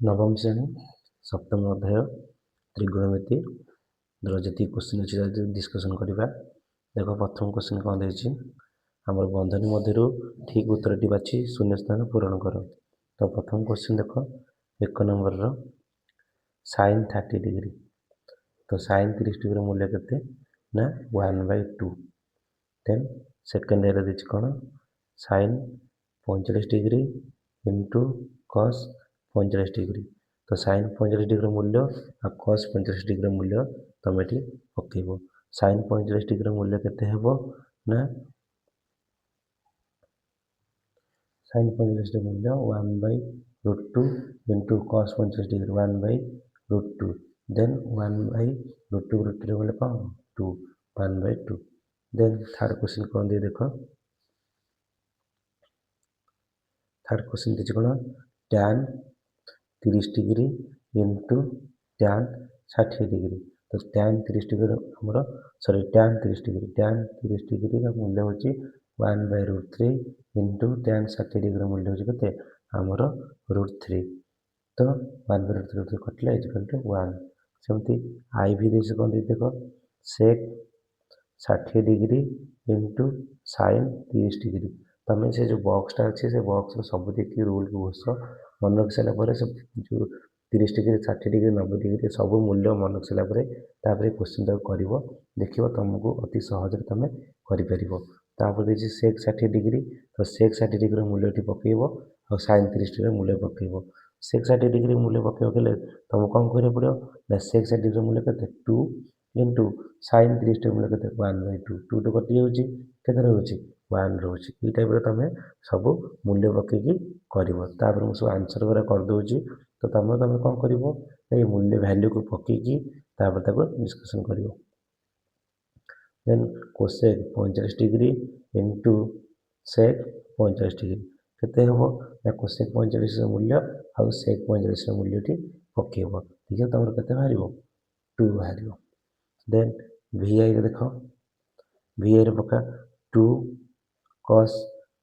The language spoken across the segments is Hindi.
नवम श्रेणी सप्तम अध्याय त्रिगुणमिति जी क्वेश्चन अच्छे डिस्कसन करवा। देख प्रथम क्वेश्चन कौन देती आम बंधनी मध्य ठीक उत्तर टी बाछी शून्य स्थान पूरण कर। तो प्रथम क्वेश्चन देख एक नंबर साइन 30 डिग्री। तो साइन 30 डिग्री मूल्य के ना 1/2। देन सेकेंड एयर दी कौन sine 45 degree into cos 45 degree. तो साइन 45 डिग्री मूल्य आ कस 45 डिग्री मूल्य तुम ये पकेब। साइन 45 डिग्री मूल्य केते हेबो ना साइन 45 डिग्री मूल्य 1/√2 इंटू कस 45 डिग्री 1/√2। देन 1/√2 मूल्य कौन 2 1/2। देन थर्ड क्वेश्चन कौन दिए देख थर्ड क्वेश्चन देखिए कौन tan 30 degree into tan 60 degree. तो tan 30 डिग्री आमर सॉरी tan 30 डिग्री मूल्य हूँ 1/√3 इंटू tan 60 डिग्री मूल्य हूँ के आमर √3। तो 1/√3 कटिले इक्वल टू 1। सेमती आई भी देश कौन देख सेक 60 डिग्री इंटू साइन 30 डिग्री। तुम से जो बॉक्सटा अच्छे से बॉक्स सब देखिए रूल को घोष मन रखी सारापर सब जो 30 डिग्री 60 डिग्री 90 डिग्री सब मूल्य मन रखी सारापर क्वेश्चन तक कर देख तुमको अति सहज तुम कर सेक 60 डिग्री। तो सेक 60 डिग्री मूल्य पकेब और साइन 30 डिग्री मूल्य पकेब। सेक 60 डिग्री मूल्य पकेब तुम कौन कर पड़ो ना सेक 60 डिग्री मूल्य के 2 इंटू साइन 30 डिग्री मूल्य के 1/2 2 तो कटि जाऊँगी के रोचे 1 रोचे। ये टाइप तुम सब मूल्य पकईकि कर सब आंसर गुरा करदे। तो तुम कौन कर मूल्य भैल्यू को पकईकि डिस्कसन कर। Then cosec 45 degree into sec 45 degree केते हम ना कोसेक 45 मूल्य आउ सेक 45 मूल्य पकेब ठीक है। तुम के बाहर 2 बाहर। देन vi देख vi पका 2 cos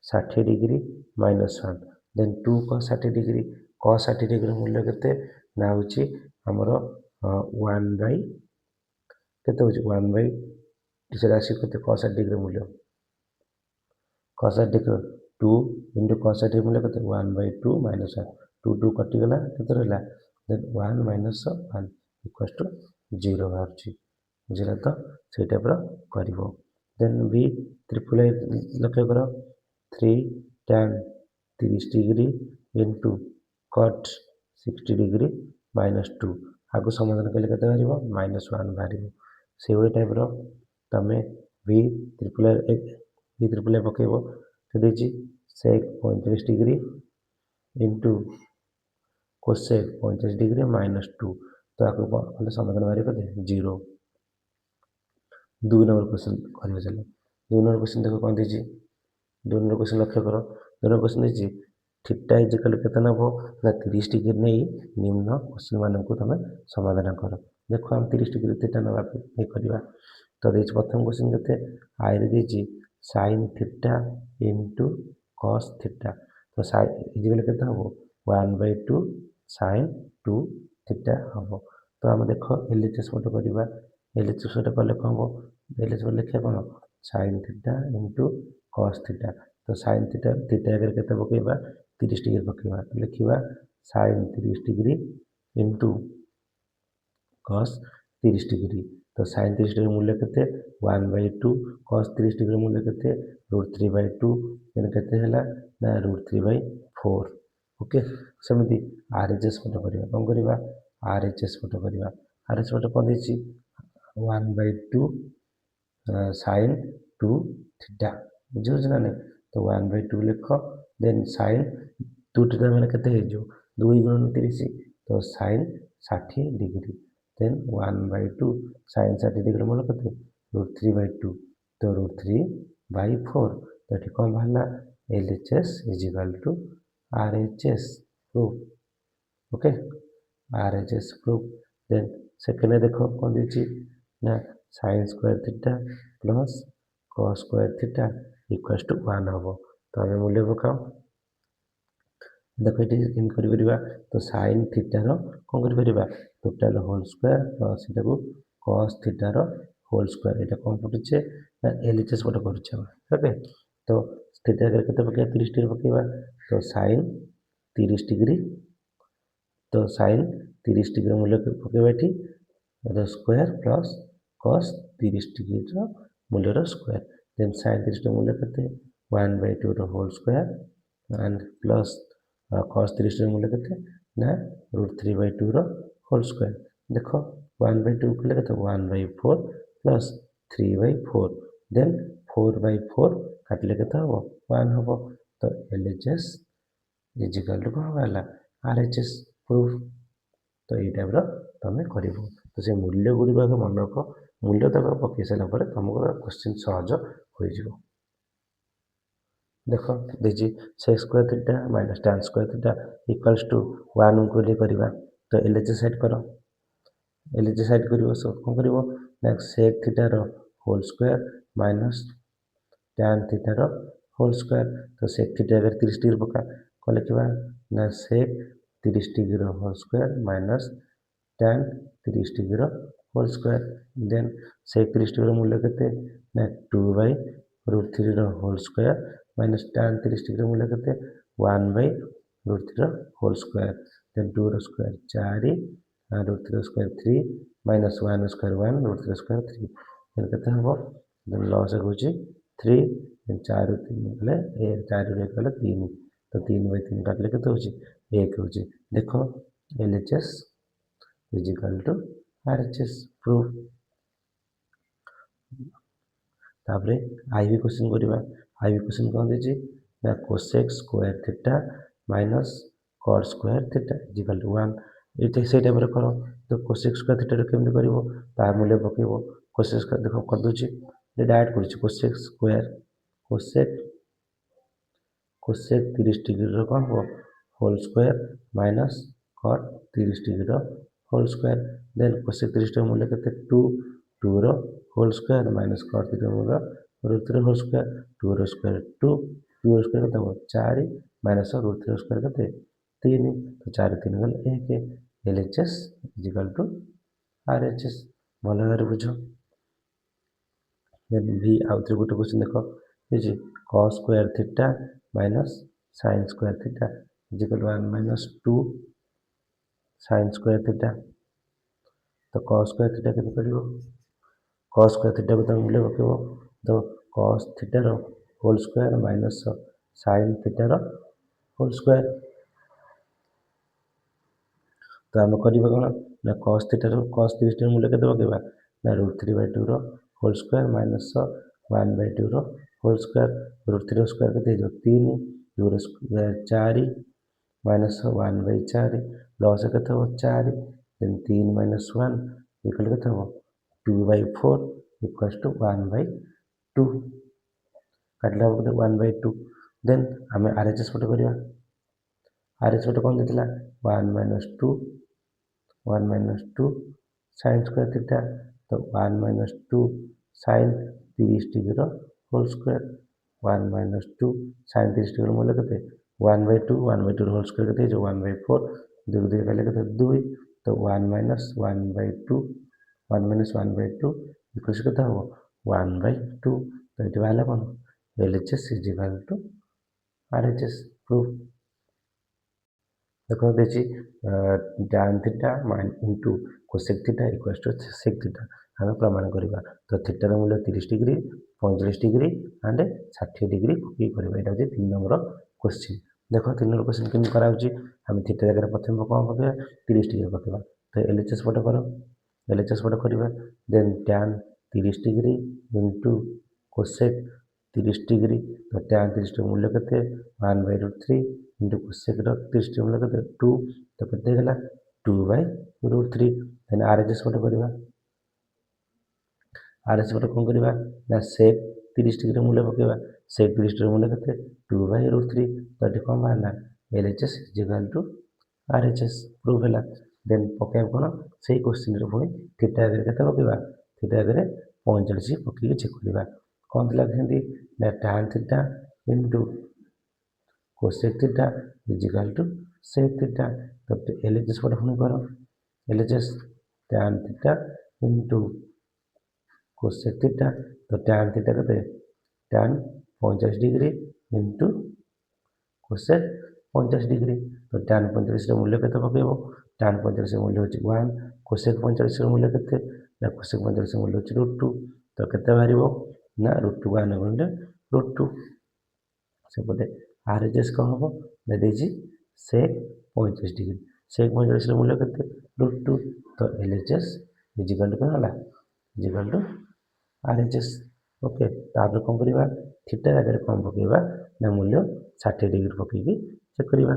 60 degree -1। Then 2 cos 60 degree cos 60 degree मूल्य के ना हूँ आमर 1 राशि के cos 60 डिग्री मूल्य cos 60 डिग्री 2 इंटू cos 60 मूल्य के 1/2 -1 2 2 कटिगला के रहा देन 1 - 1 इक्वल टू 0 बाहर बुझे। तो से टाइप कर। देन भी ट्रिपल लक्ष्य कर 3 tan 30 degree into cut 60 degree -2 आगे समाधान कले के बाहर -1 बाहर से भाई टाइप तुम भी ट्रिपल पकेब के सेक 35 डिग्री इंटू कोसेक 35 डिग्री -2। तो आपको समाधान बाहर कर 0। 2 नंबर क्वेश्चन कर चलो 2 नंबर क्वेश्चन देखो कौन दीजिए 2 नंबर क्वेश्चन लक्ष्य कर 2 नंबर क्वेश्चन दीजिए थीटा इक्वल के ना 30 डिग्री नहीं निम्न क्वेश्चन मान को तुम समाधान कर। देखो हम 30 डिग्री थीटा ना करवा। तो देखिए प्रथम क्वेश्चन के आई दी sine theta into cos theta. तो इक्वल के हम 1/2 साइन 2 थीटा हम। तो आम देख एलएचएस फोटो करवा एलएचएस फोटो कले कौन हम एलएचएस लिखा कौन sine theta into cos theta. तो साइन थीटा थीटा आगे के पकेबा 30 डिग्री पकेबा लिखा sine 30 degree into cos 30 degree. तो साइन 30 डिग्री मूल्य के 1/2 कस 30 डिग्री मूल्य के √3/2 देन के ना √3/4 ओके। सेमती आरएचएस फोटो करवा कौन करवा आरएचएस फोटो करवा आरएचएस फोटो कौन देती 1/2 साइन 2 थीटा बुझे ना नहीं। तो 1/2 लिख देन साइन 2 थीटा मैंने के 2 × 30 तो sine 60 degree then 1/2 sine 60 degree मूल्य के √3/2 तो √3/4। तो ये कौन बाहर LHS is equal to RHS proof okay RHS proof. Then second देखो कौन दीजिए ना sine square theta plus cos square theta equal to 1 हम। तो आम मूल्य पकाओ देख ये इन कर तो साइन थीटार कौन कर टोटाल होल स्क्वायर प्लस यहाँ को कस थीटार होल स्क्वायर यहाँ कौन पड़ुचे ना एलएचएस पट कर ओके तो थीटा के पकड़ा 30 डिग्री पकड़ा तो साइन 30 डिग्री तो साइन 30 डिग्री मूल्य पकड़ा ये स्क्वायर प्लस कस 30 डिग्री मूल्यर स्क्वायर देन साइन 30 मूल्य के 1/2 whole square and plus cos 30 मूल्य के ना √3/2 होल स्क्वायर देख 1/2 कले के 1/4 प्लस 3/4 देन 4/4 काटिले के हम 1 हम तो एलएचएस इज इक्वल टू कौन बाहर आरएचएस प्रूफ तो ये टाइप तुम कर तो से मूल्य गुड़िक आगे मन रख मूल्य तक पकई सारापर तुमको क्वेश्चन सहज हो देख देखिए sec square theta minus tan square theta equals to 1 को ले करवा तो एलएचएस साइड कर एलएचएस साइड कर कौन कर नेक्स्ट सेक थीटार होल स्क्वायर माइनस tan थीटार होल स्क्वायर तो सेक थीटा अगर 30 डिग्री पका कौन लिखा ना sec 30 degree whole square minus tan 30 degree whole square then sec 30 degree मूल्य के ना 2/√3 whole square minus tan 30 degree मूल्य के 1/√3 whole square then 2 square 4 √3 square 3 minus 1 square 1 √3 square 3 then के हम देन लॉस हो 3 देन 4 3 गले 4 गले 3 तो 3/3 काटले के हो 1 हो देख LHS is equal to RHS proof तापर आईवी क्वेश्चन करवा आईवी क्वेश्चन कौन दीजिए ना cosec square theta minus cot square theta is equal to 1 ये से टाइप कर तो कोसेक स्क्वायर थीटा केमती कर मूल्य पकेब कोसेक स्क्वायर देख कर दूसरी डायरेक्ट कर cosec square cosec cosec 30 degree कौन हम whole square minus cot 30 degree whole square then cosec 30 degree मूल्य के 2 होल स्क्वायर माइनस कट 30 मूल्य √3 होल स्क्वायर 2 स्क्वायर 2 स्क्वायर के 4 माइनस √3 स्क्वायर के 3 तो 4 3 गले 1 LHS is equal to RHS भल भाव बुझ देन भी आउ थे गोटे क्वेश्चन देख बुझे cos square theta minus sine square theta is equal to 1 minus 2 sine square theta तो कॉस स्क्वायर थीटा के कर कॉस स्क्वायर थीटा को मूल्य पकेब तो कॉस थीटार होल स्क्वायर माइनस साइन थीटार होल स्क्वायर तो आम करवा कौन ना कॉस थीटार कॉस 30 डिग्री मूल्य के पकेबा ना √3/2 whole square minus 1/2 whole square √3 square के 3 2 स्क्वायर 4 माइनस 1/4 लॉस के 4 देन 3 माइनस 1 इक्वल के 2/4 इक्वल्स टू 1/2 काटला 1/2 देन आम आरएचएस पट करवा आरएचएस पट कौन देता 1 minus 2 1 minus 2 sine square theta तो 1 minus 2 sine 30 degree whole square 1 minus 2 sine 30 degree मूल्य के 1/2 होल स्क्वायर के 1/4 2 2 गले के 2 तो 1 माइनस 1/2 1 माइनस 1/2 इक्वल्स के हम 1/2 तो ये बाहर कौन LHS is equal to RHS proof देखो देखिए tan theta into cosec theta equals to sec theta आम प्रमाण करवा तो थीटार मूल्य 30 डिग्री 45 डिग्री एंड 60 डिग्री पकई करवा यहाँ हूँ 3 नंबर क्वेश्चन देख 3 नंबर क्वेश्चन केमी कराम थीटा जगह प्रथम कौन पकड़ा 30 डिग्री पकड़ा तो एलएचएस पट कर एलएचएस पट करवा then tan 30 degree into cosec 30 degree तो tan 30 डिग्री मूल्य के 1/√3 इंटू कोसेक 30 डिग्री मूल्य के 2 तो के 2/√3 देन आरएचएस पट करवा आरएचएस पट कौन करवा ना सेक 30 डिग्री मूल्य पकेबा सेक 30 डिग्री मूल्य के 2/√3 तो ये कौन बाहर LHS is equal to RHS proof है देन पकेब कौन से क्वेश्चन पुणी थीटा आगे के पकेबा थीटा आगे 45 पकईकि चेक करवा कौन थी ना tan theta into cosec theta is equal to sec theta. तो एलएचएस पट पुणी कर LHS tan theta into cosec theta. तो tan थीटा के tan 45 degree into cosec 45 degree. तो tan 45 मूल्य के पकेब tan 45 मूल्य हो 1 कोसेक 45 मूल्य के कोसेक 45 मूल्य हो √2। तो के बाहर ना √2 को आने गुणिले √2 सेपटे आरएचएस कौन हम देखिए सेक 45 डिग्री सेक 45 मूल्य के √2। तो एलएचएस इज इक्वल टू कौन है is equal to RHS. Okay तापर कौन करवा थीटा जगह कौन पकेबा ना मूल्य 60 डिग्री पकईकि चेक करवा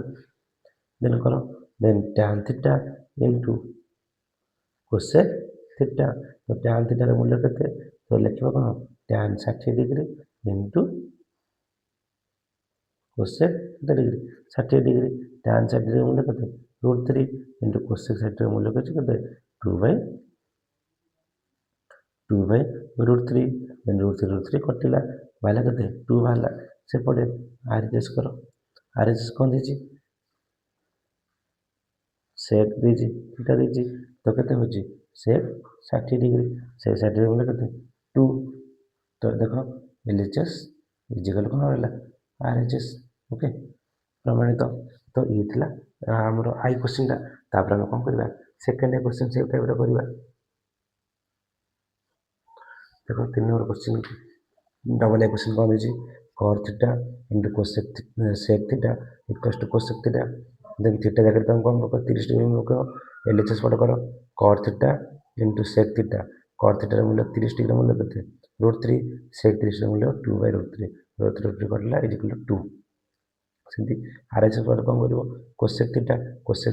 देन कौन then tan theta into cosec theta. तो tan थीटार मूल्य के तो लिखा कौन tan 60 degree into cosec degree 60 degree tan 60 degree मूल्य के √3 इंटू कोसेक 60 मूल्य के 2/√3 देन √3 कटिला बाहर के 2 बाहर सेपटे आरएचएस कर आरएचएस कौन दीजिए सेक दीजिए थीटा दीजिए। तो केते होची सेक 60 डिग्री सेक 60 डिग्री मूल्य के 2। तो देखो एलएचएस इज इक्वल कौन होला आरएचएस। ओके प्रमाणित। तो ये थिला हमरो आई क्वेश्चन तापर हम कौन करबा सेकंड क्वेश्चन से टाइप रो करबा। देखो 3 नंबर क्वेश्चन डबल इक्वेशन कौन दीजिए cos theta into cosec sec theta equals to cosec theta. Then theta जगह तुम कौन पको 30 डिग्री में पको एलएचएस पट करो cos theta into sec theta cos theta मूल्य 30 डिग्री मूल्य केते √3 सेक 30 मूल्य 2/√3 √3 कटला इज इक्वल टू 2 सेमती आरएचएस पट कौन करिवो कोसेक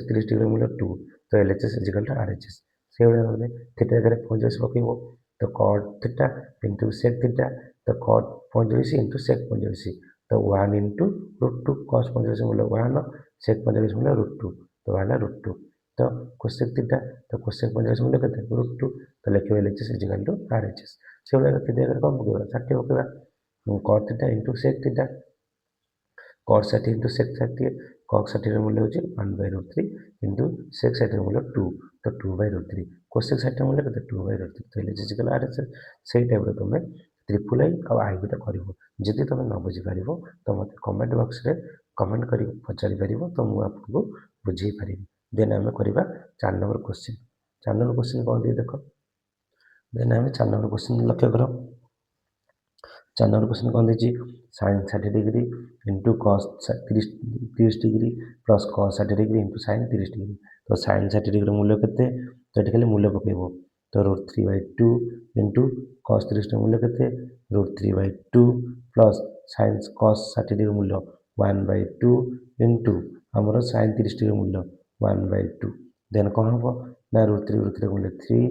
30 डिग्री मूल्य 2। तो LHS is equal to RHS से भाবে थीटा जगह 45 पकेबो। तो cot theta into sec theta तो cot 45 इंटू सेक 45 तो 1 इंटू √2 cos 45 मूल्य 1 सेक 45 मूल्य √2 तो वाला √2। तो कोसेक थीटा तो कोसेक 45 मूल्य के √2 तो लिखियो LHS is equal to RHS से भाবে थीटा जगह कौन पकेबा 60 पकेबा cot theta into sec theta cos 60 into sec 60 cos 60 मूल्य हो 1/√3 इंटू सेक 60 मूल्य 2 तो 2/√3 कोसेक 60 मूल्य के 2/√3 तो एलएचएस इज इक्वल आरएचएस से टाइप रो तुम ट्रिपल आई और आई बिटा करिवो। जदि तुम न बुझी पारिबो तो मते कमेंट बॉक्स रे कमेंट करी पचारि पारिबो तो मु आपको बुझी पारिबी। देन हम करबा 4 नंबर क्वेश्चन 4 नंबर क्वेश्चन कोन दे देखो देन हम 4 नंबर क्वेश्चन लक्ष्य करो 4 नंबर क्वेश्चन कौन दीजिए sin 60 degree into cos 30 degree plus cos 60 degree into sin 30 degree. तो sin 60 डिग्री मूल्य केते तो ये खाली मूल्य पकेबो तो √3/2 इंटू cos 30 डिग्री मूल्य केते √3/2 प्लस sin cos 60 डिग्री मूल्य 1/2 इंटू हमरो sin 30 डिग्री मूल्य 1/2 देन कौन हम ना √3 मूल्य 3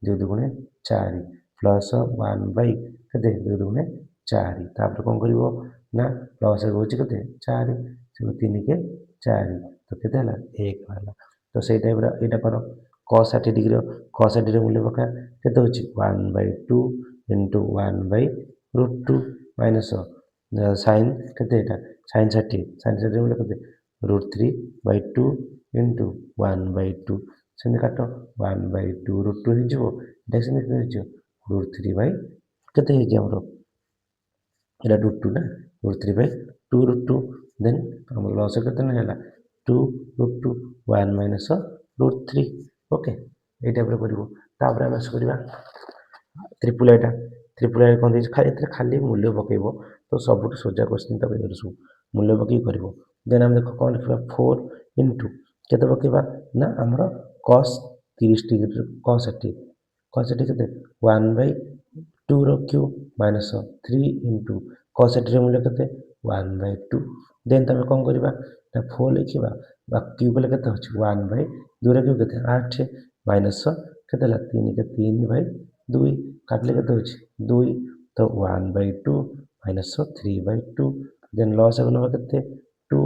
2 दुगुणे 4 प्लस 1 केते 2 दुगुणे 4 तापर कौन करिवो ना प्लस होची केते 4 से 3 के 4 तो केते हला 1 वाला। तो सेई टाइप रा एटा करो cos 60 डिग्री मूल्य पका केते होची 1/2 इंटू 1/√2 माइनस sin केते एटा sin 60 मूल्य केते √3/2 इंटू 1/2 सेने काटो 1/2 √2 हे जिवो एटा सेने केते हे जिवो √3 केते हे जे हमरो एटा √2 ना √3/2 √2 देन हम लॉस केते न हैला 2 √2 1 माइनस √3 ओके ए टाइप रे करिवो। तापर हम आस करिवा ट्रिपल आई कोन दे खाली मूल्य पकेबो तो सबुठ सोजा क्वेश्चन तक करसु मूल्य पके करिवो। देन हम देखो कोन लिखबा 4 इनटू केते पकेबा ना हमरो cos 30 डिग्री cos 60 केते 1/2 रो क्यूब माइनस 3 इंटू cos 60 मूल्य केते 1/2 देन तमे कोन करबा ना 4 लिखिबा बा क्यूब ले केते होची 1/2 रो क्यूब केते 8 माइनस केते ला 3 के 3/2 काटले केते होची 2 तो 1/2 माइनस 3/2 देन लॉस गलो केते 2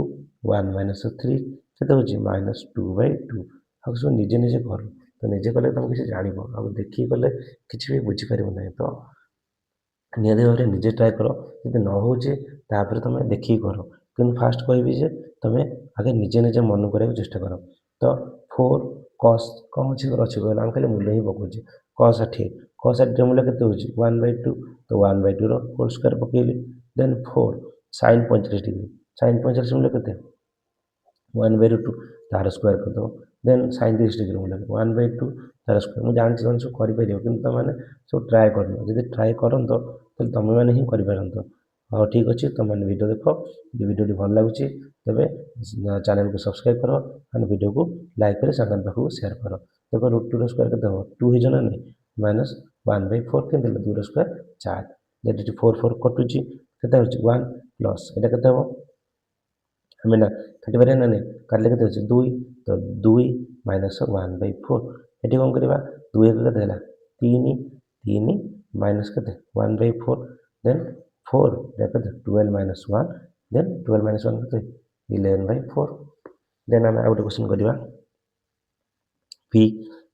1 माइनस 3 केते होची माइनस 2/2 अब सो निजे निजे करो तो निजे कले तुम किसी जानिबो अब देखि कले किछि भी बुझी पारिबो नै तो नियदे भाବରେ ନିଜେ ଟ୍ରାଏ କର ଯଦି ନ ହେଉଛି ତାପରେ ତୁମେ ଦେଖିକି କର କିନ୍ତୁ ଫାଷ୍ଟ କହିବି ଯେ ତୁମେ ଆଗେ ନିଜେ ନିଜେ ମନେ କରିବାକୁ ଚେଷ୍ଟା କର। ତ 4 cos କ'ଣ ଅଛି କହିଲେ ଆମେ ଖାଲି ମୂଲ୍ୟ ହିଁ ପକାଉଛେ। cos 60 cos 60 ମୂଲ୍ୟ କେତେ ହେଉଛି 1/2 ତ 1/2ର ହୋଲ୍ ସ୍କୋୟାର ପକେଇଲି। ଦେନ୍ 4 sin 45 ଡିଗ୍ରୀ sin 45 ମୂଲ୍ୟ କେତେ 1/2 ତାର ସ୍କୋୟାର କରିଦେବ। ଦେନ୍ sin 30 ଡିଗ୍ରୀ ମୂଲ୍ୟ 1/2 ତାର ସ୍କୋୟାର। ମୁଁ ଜାଣିଛି ତମେ ସବୁ କରିପାରିବ କିନ୍ତୁ ତୁମେମାନେ ସବୁ ଟ୍ରାଏ କରିନ। ଯଦି ଟ୍ରାଏ କରନ୍ତ ତାହେଲେ ତୁମେମାନେ ହିଁ କରିପାରନ୍ତ। ହଉ ଠିକ୍ ଅଛି, ତୁମେମାନେ ଭିଡ଼ିଓ ଦେଖ। ଯଦି ଭିଡ଼ିଓଟି ଭଲ ଲାଗୁଛି ତେବେ ଚ୍ୟାନେଲକୁ ସବସ୍କ୍ରାଇବ୍ କର ଆଉ ଭିଡ଼ିଓକୁ ଲାଇକ୍ କରି ସାଙ୍ଗମାନଙ୍କ ପାଖକୁ ସେୟାର କର। ଦେଖ √2ର ସ୍କୋୟାର କେତେ ହେବ 2 ହେଇଛ ନା ନାହିଁ ମାଇନସ୍ 1/4 କେମିତି ହେଲା 2ର ସ୍କୋୟାର 4। ଯଦି 4 4 କଟୁଛି କେତେ ହେଉଛି 1 ପ୍ଲସ୍ ଏଇଟା କେତେ ହେବ ଆମେ ନା କାଟିପାରିବା ନା ନାହିଁ କାଟିଲେ କେତେ ହେଉଛି 2 ତ 2 ମାଇନସ୍ 1/4 ଏଠି କ'ଣ କରିବା 2 ଏକ କେତେ ହେଲା 3 3 ମାଇନସ୍ କେତେ 1/4 ଦେନ୍ 4 କେତେ 12 ମାଇନସ୍ 1 ଦେନ୍ 12 ମାଇନସ୍ 1 କେତେ 11/4 ଦେନ୍ ଆମେ ଆଉ ଗୋଟେ କ୍ୱେଶ୍ଚନ୍ କରିବା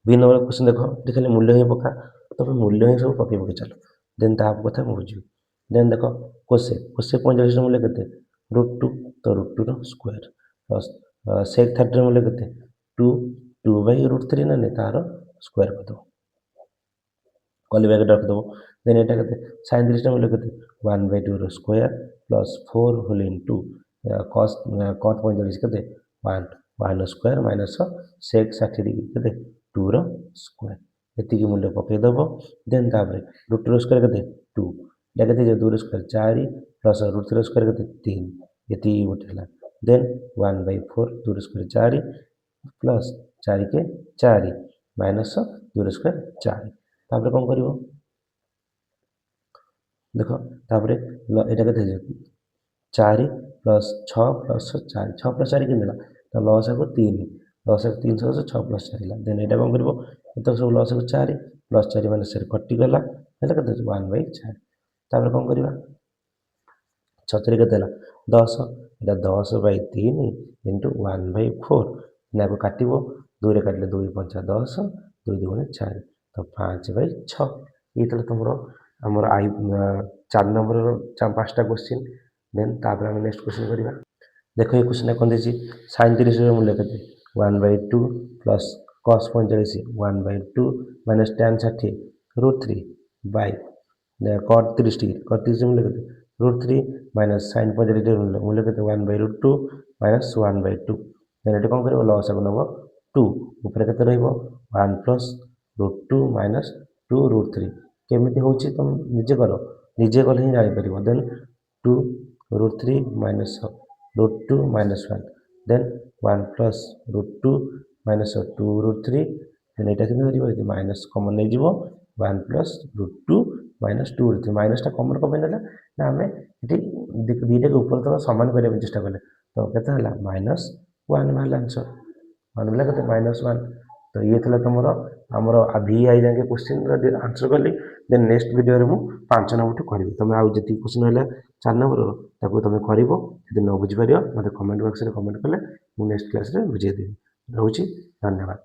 ଭି ନମ୍ବର କ୍ୱେଶ୍ଚନ୍ ଦେଖ ଏଠି ଖାଲି ମୂଲ୍ୟ ହିଁ ପକା ତମେ ମୂଲ୍ୟ ହିଁ ସବୁ ପକେଇ ପକେଇ ଚାଲ ଦେନ୍ ତା କଥା ମୁଁ ବୁଝିବି। ଦେନ୍ ଦେଖ କୋସେ 45ର ମୂଲ୍ୟ କେତେ √2 ତ √2ର ସ୍କୋୟାର ସେକ୍ 30ର ମୂଲ୍ୟ କେତେ 2/√3 ନା ନାହିଁ ତାର ସ୍କୋୟାର କରିଦେବ କଲି ବ୍ୟାକେଟ୍ ରଖିଦେବ। ଦେନ୍ ଏଇଟା କେତେ sin 30ର ମୂଲ୍ୟ କେତେ 1/2ର square plus 4 whole into cot 45 କେତେ 1 ସ୍କୋୟାର ମାଇନସ୍ ସେକ୍ 60 ଡିଗ୍ରୀ କେତେ 2ର ସ୍କୋୟାର ଏତିକି ମୂଲ୍ୟ ପକାଇଦେବ। ଦେନ୍ ତାପରେ √2ର ସ୍କୋୟାର କେତେ 2 ଏଇଟା କେତେ 2ର ସ୍କୋୟାର 4 ପ୍ଲସ୍ √3ର ସ୍କୋୟାର କେତେ 3 ଏତିକି ଗୋଟେ ହେଲା। ଦେନ୍ 1/4 2ର ସ୍କୋୟାର 4 ପ୍ଲସ୍ 4 4 ମାଇନସ୍ 2ର ସ୍କୋୟାର 4 ତାପରେ କ'ଣ କରିବ ଦେଖ ତାପରେ ଏଇଟା କେତେ ହେଇଯିବ 4 ପ୍ଲସ୍ 6 ପ୍ଲସ୍ 4 6 ପ୍ଲସ୍ 4 କେମିତି ହେଲା ତ ଲସାଗୁ 3 ଲସାଗୁ 3 ସହ 6 ପ୍ଲସ୍ 4 ହେଲା। ଦେନ୍ ଏଇଟା କ'ଣ କରିବ ଏତକ ସବୁ ଲସାଗୁ 4 ପ୍ଲସ୍ 4 ମାନେ 4 କଟିଗଲା ହେଲା କେତେ 1/4 ତାପରେ କ'ଣ କରିବା 6 କେତେ ହେଲା 10 ଏଇଟା 10/3 ଇଣ୍ଟୁ 1/4 ଏହାକୁ କାଟିବ 2ରେ କାଟିଲେ 2 5 10 2 2 4 ତ 5/6 ଏଇ ତାହେଲେ ତୁମର ଆମର 4 ନମ୍ବରର 5ଟା କ୍ୱେଶ୍ଚିନ୍। ଦେନ୍ ତାପରେ ଆମେ ନେକ୍ସଟ କ୍ୱେଶ୍ଚିନ୍ କରିବା ଦେଖ ଏ କ୍ୱେଶ୍ଚିନ୍ଟା କ'ଣ ଦେଇଛି sin 30ର ମୂଲ୍ୟ କେତେ 1/2 plus cos 45 1/2 minus tan 60 √3 Bai cot 30 degree cot 30 ମୂଲ୍ୟ କେତେ √3 ମାଇନସ୍ sin 45 ମୂଲ୍ୟ କେତେ 1/2 ମାଇନସ୍ 1/2 ଦେନ୍ ଏଠି କ'ଣ କରିବ ଲସାଗୁ ନେବ 2 ଉପରେ କେତେ ରହିବ 1 ପ୍ଲସ୍ √2 ମାଇନସ୍ 2 √3 କେମିତି ହେଉଛି ତୁମେ ନିଜେ କର ନିଜେ କଲେ ହିଁ ଜାଣିପାରିବ। ଦେନ୍ 2 √3 ମାଇନସ୍ √2 ମାଇନସ୍ 1 ଦେନ୍ 1 ପ୍ଲସ୍ √2 ମାଇନସ୍ 2 √3 ଦେନ୍ ଏଇଟା କେମିତି କରିବ ଯଦି ମାଇନସ୍ କମନ୍ ନେଇଯିବ 1 ପ୍ଲସ୍ √2 ମାଇନସ୍ 2 √3 ମାଇନସ୍ଟା କମନ୍ କ'ଣ ପାଇଁ ନେଲା ନା ଆମେ ଏଠି ଦୁଇଟାକୁ ଉପର ତଳ ସମାନ କରିବା ପାଇଁ ଚେଷ୍ଟା କଲେ ତ କେତେ ହେଲା -1 ବାହାରିଲା ଆନ୍ସର 1 ହେଲା କେତେ -1 ତ ଇଏ ଥିଲା ତୁମର ଆମର VI ଯାକେ କ୍ୱେଶ୍ଚିନ୍ର ଆନ୍ସର କଲି। ଦେନ୍ ନେକ୍ସଟ ଭିଡ଼ିଓରେ ମୁଁ 5 ନମ୍ବରଠୁ କରିବି ତୁମେ ଆଉ ଯେତିକି କ୍ୱେଶ୍ଚିନ୍ ରହିଲା 4 ନମ୍ବରର ତାକୁ ତୁମେ କରିବ ଯଦି ନ ବୁଝିପାରିବ ମୋତେ କମେଣ୍ଟ ବକ୍ସରେ କମେଣ୍ଟ କଲେ ମୁଁ ନେକ୍ସଟ କ୍ଲାସ୍ରେ ବୁଝେଇଦେବି। ରହୁଛି ଧନ୍ୟବାଦ।